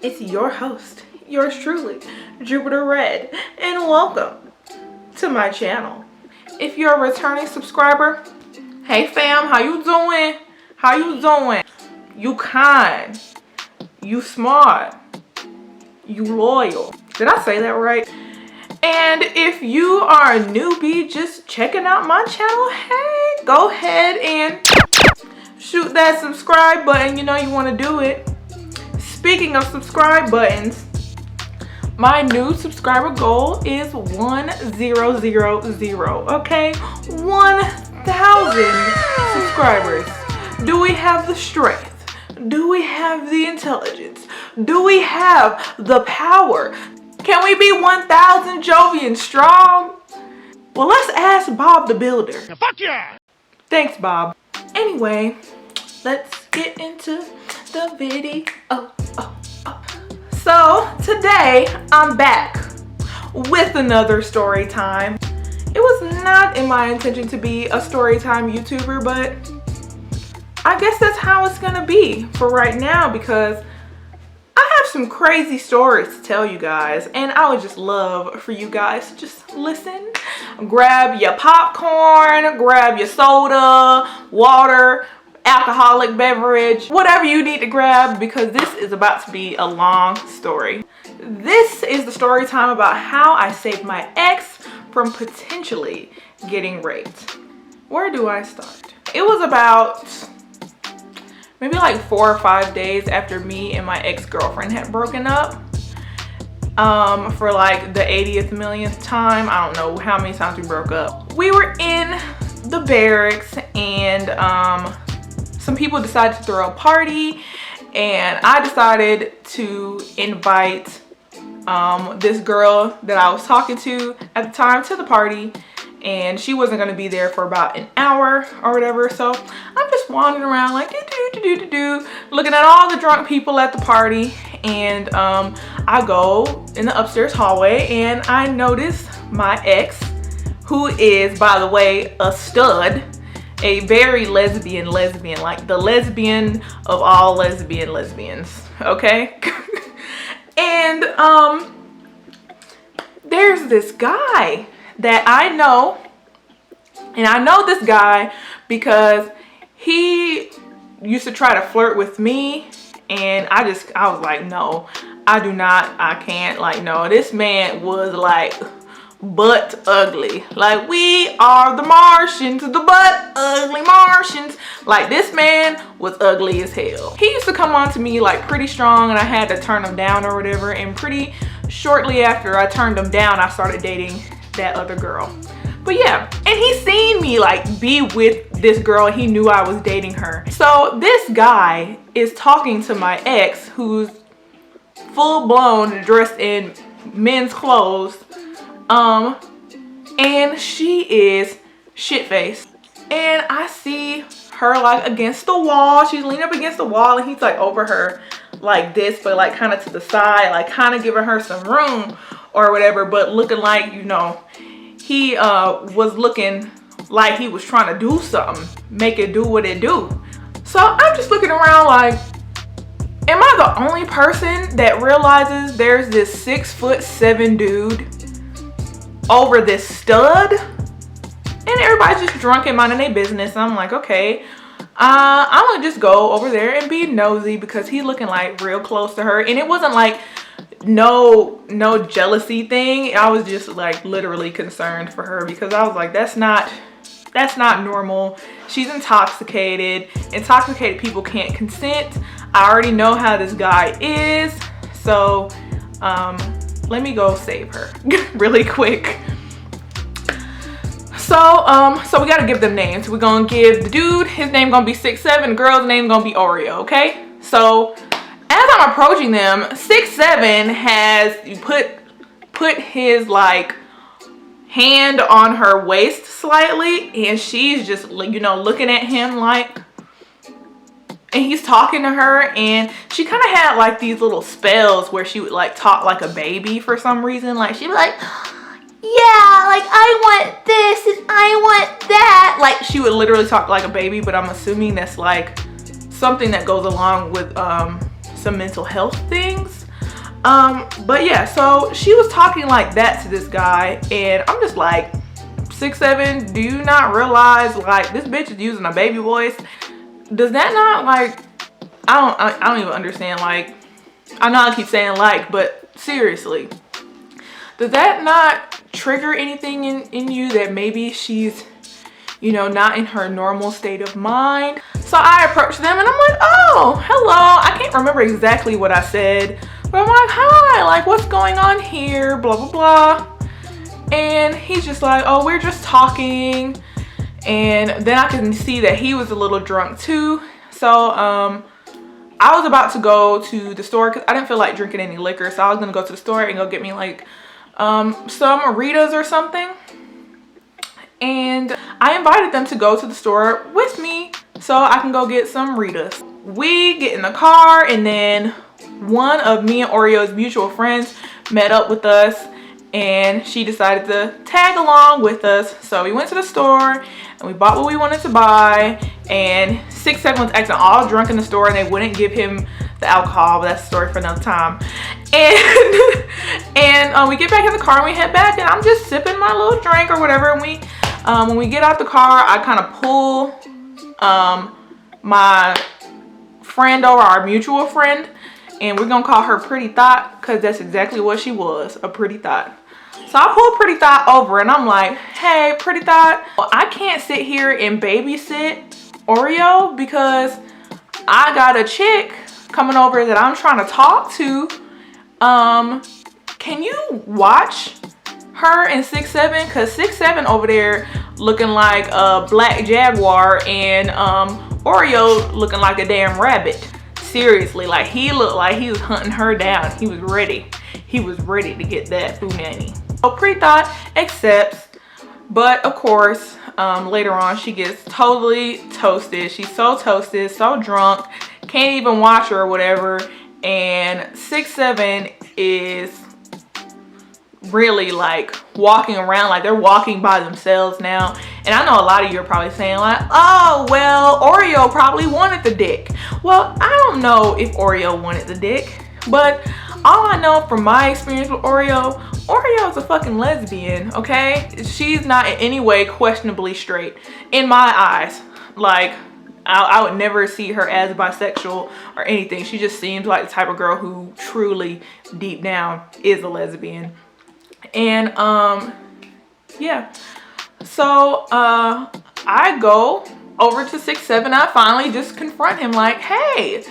It's your host, yours truly, Jupiter Red, and welcome to my channel. If you're a returning subscriber, hey fam, how you doing? How you doing? You kind, you smart, you loyal. Did I say that right? And if you are a newbie just checking out my channel, hey, go ahead and shoot that subscribe button. You know you want to do it. Speaking of subscribe buttons, my new subscriber goal is 1000, okay? 1,000 subscribers. Do we have the strength? Do we have the intelligence? Do we have the power? Can we be 1,000 Jovians strong? Well, let's ask Bob the Builder. Fuck yeah! Thanks, Bob. Anyway, let's get into the video. So today I'm back with another story time. It was not in my intention to be a story time YouTuber, but I guess that's how it's gonna be for right now because I have some crazy stories to tell you guys, and I would just love for you guys to just listen, grab your popcorn, grab your soda, water, alcoholic beverage, whatever you need to grab, because this is about to be a long story. This is the story time about how I saved my ex from potentially getting raped. Where do I start? It was about maybe like 4 or 5 days after me and my ex-girlfriend had broken up for like the 80th millionth time. I don't know how many times we broke up. We were in the barracks and some people decided to throw a party, and I decided to invite this girl that I was talking to at the time to the party, and she wasn't going to be there for about an hour or whatever. So I'm just wandering around like looking at all the drunk people at the party, and I go in the upstairs hallway and I notice my ex, who is, by the way, a stud, a very lesbian, like the lesbian of all lesbians, okay? And there's this guy that I know, and I know this guy because he used to try to flirt with me, and I was like, no, I can't, like, no. This man was like butt ugly. Like, we are the Martians, the butt ugly Martians. Like, this man was ugly as hell. He used to come on to me like pretty strong, and I had to turn him down or whatever, and pretty shortly after I turned him down, I started dating that other girl. But yeah, and he seen me like be with this girl. He knew I was dating her. So this guy is talking to my ex, who's full blown dressed in men's clothes, and she is shit-faced, and I see her like against the wall. She's leaning up against the wall, and he's like over her like this, but like kind of to the side, like kind of giving her some room or whatever, but looking like, you know, he was looking like he was trying to do something, make it do what it do. So I'm just looking around like, am I the only person that realizes there's this 6'7" dude over this stud? And everybody's just drunk and minding their business. And I'm like, okay, I'm gonna just go over there and be nosy because he's looking like real close to her. And it wasn't like no jealousy thing. I was just like literally concerned for her because I was like, that's not normal. She's intoxicated. Intoxicated people can't consent. I already know how this guy is. So let me go save her really quick. So we gotta give them names. We're gonna give the dude, his name gonna be 6'7", the girl's name gonna be Oreo, okay? So as I'm approaching them, 6'7" has put his like hand on her waist slightly, and she's just, you know, looking at him like, and he's talking to her, and she kind of had like these little spells where she would like talk like a baby for some reason. Like she'd be like, yeah, like I want this and I want that. Like she would literally talk like a baby, but I'm assuming that's like something that goes along with some mental health things. But yeah, so she was talking like that to this guy, and I'm just like, 6'7", do you not realize like this bitch is using a baby voice? Does that not like, I don't even understand. Like, I know I keep saying like, but seriously, does that not trigger anything in you that maybe she's, you know, not in her normal state of mind? So I approached them and I'm like, oh, hello. I can't remember exactly what I said, but I'm like, hi, like what's going on here, blah, blah, blah. And he's just like, oh, we're just talking. And then I can see that he was a little drunk too. So I was about to go to the store because I didn't feel like drinking any liquor. So I was gonna go to the store and go get me like some Ritas or something. And I invited them to go to the store with me so I can go get some Ritas. We get in the car, and then one of me and Oreo's mutual friends met up with us, and she decided to tag along with us. So we went to the store and we bought what we wanted to buy, and 6'7" was acting all drunk in the store and they wouldn't give him the alcohol, but that's a story for another time. And we get back in the car and we head back, and I'm just sipping my little drink or whatever, and we when we get out the car, I kind of pull my friend over, our mutual friend, and we're gonna call her Pretty Thought because that's exactly what she was, a pretty thought. So I pull Pretty Thought over and I'm like, hey, Pretty Thought, I can't sit here and babysit Oreo because I got a chick coming over that I'm trying to talk to. Can you watch her and 6'7", because 6'7" over there looking like a black jaguar, and Oreo looking like a damn rabbit. Seriously, like he looked like he was hunting her down. He was ready to get that food nanny. So Pretty Thought accepts, but of course later on she gets totally toasted. She's so toasted, so drunk, can't even watch her or whatever. And 6'7" is really like walking around like they're walking by themselves now. And I know a lot of you are probably saying like, oh well, Oreo probably wanted the dick. Well, I don't know if Oreo wanted the dick, but all I know from my experience with Oreo is a fucking lesbian, okay? She's not in any way questionably straight in my eyes. Like, I would never see her as bisexual or anything. She just seems like the type of girl who truly deep down is a lesbian. And yeah, so I go over to 6'7". I finally just confront him like, hey,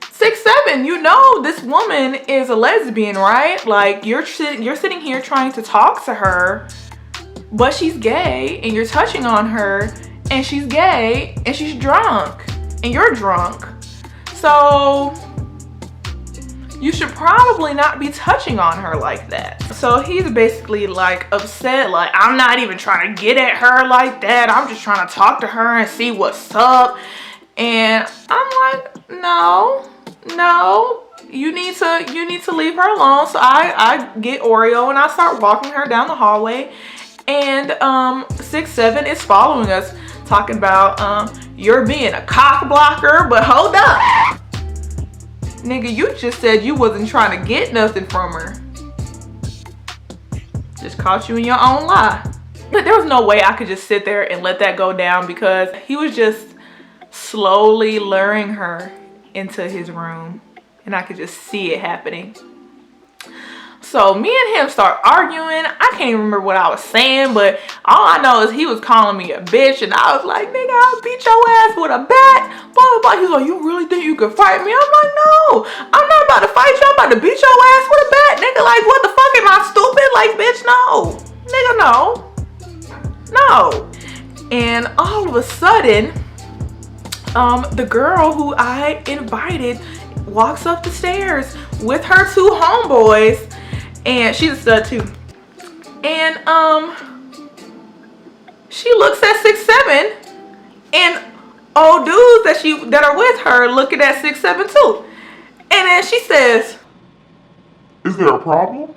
6'7", you know this woman is a lesbian, right? Like you're sitting here trying to talk to her, but she's gay, and you're touching on her, and she's gay, and she's drunk, and you're drunk. So you should probably not be touching on her like that. So he's basically like upset, like, I'm not even trying to get at her like that. I'm just trying to talk to her and see what's up. And I'm like, no, you need to leave her alone. So I get Oreo and I start walking her down the hallway. And 6'7" is following us, talking about you're being a cock blocker, but hold up. Nigga, you just said you wasn't trying to get nothing from her. Just caught you in your own lie. But there was no way I could just sit there and let that go down, because he was just slowly luring her into his room, and I could just see it happening. So me and him start arguing. I can't even remember what I was saying, but all I know is he was calling me a bitch, and I was like, nigga, I'll beat your ass with a bat, blah, blah, blah. He's like, you really think you can fight me? I'm like, no, I'm not about to fight you. I'm about to beat your ass with a bat, nigga. Like, what the fuck? Am I stupid? Like, bitch, no. Nigga, no. And all of a sudden, the girl who I invited walks up the stairs with her two homeboys. And she's a stud too. And she looks at 6'7", and old dudes that are with her looking at 6'7" too. And then she says, is there a problem?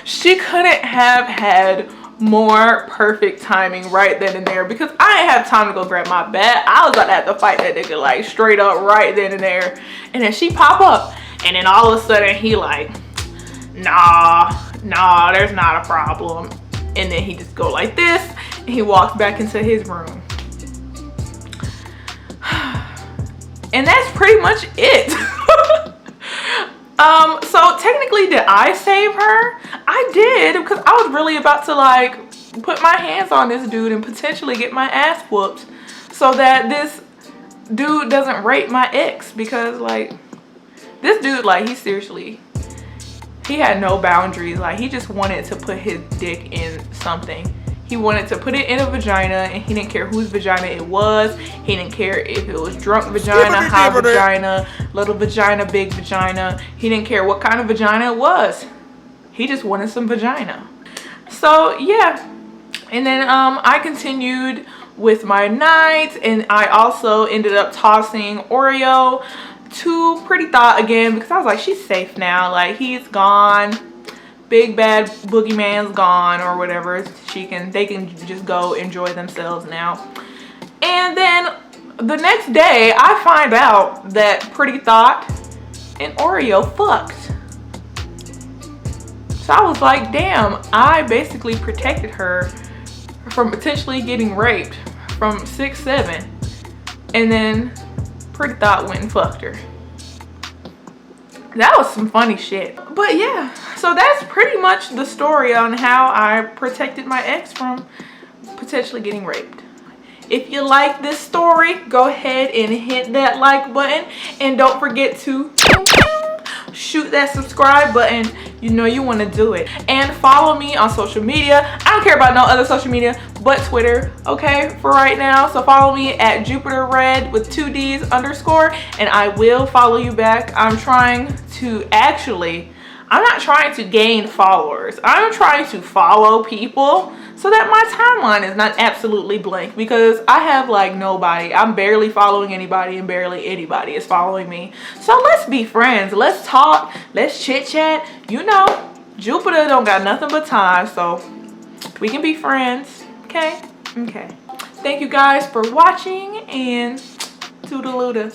She couldn't have had more perfect timing right then and there, because I didn't have time to go grab my bat. I was about to have to fight that nigga like straight up right then and there. And then she pop up, and then all of a sudden he like, nah, there's not a problem. And then he just go like this, and he walks back into his room. And that's pretty much it. So technically, did I save her? I did, because I was really about to like put my hands on this dude and potentially get my ass whooped so that this dude doesn't rape my ex, because like this dude, like he had no boundaries. Like he just wanted to put his dick in something. He wanted to put it in a vagina, and he didn't care whose vagina it was. He didn't care if it was drunk vagina, high vagina, little vagina, big vagina. He didn't care what kind of vagina it was. He just wanted some vagina. So yeah, and then I continued with my night, and I also ended up tossing Oreo to Pretty Thought again, because I was like, she's safe now. Like he's gone. Big bad boogeyman's gone, or whatever. They can just go enjoy themselves now. And then the next day I find out that Pretty Thought and Oreo fucked. So I was like, damn, I basically protected her from potentially getting raped from 6'7", and then Pretty Thought went and fucked her. That was some funny shit. But yeah, so that's pretty much the story on how I protected my ex from potentially getting raped. If you like this story, go ahead and hit that like button, and don't forget to shoot that subscribe button. You know you want to do it. And follow me on social media. I don't care about no other social media but Twitter, okay, for right now. So follow me at JupiterRed with 2 D's _, and I will follow you back. I'm not trying to gain followers. I'm trying to follow people so that my timeline is not absolutely blank, because I have like nobody. I'm barely following anybody, and barely anybody is following me. So let's be friends. Let's talk. Let's chit chat. You know, Jupiter don't got nothing but time, so we can be friends. Okay? Okay. Thank you guys for watching, and toodaloo.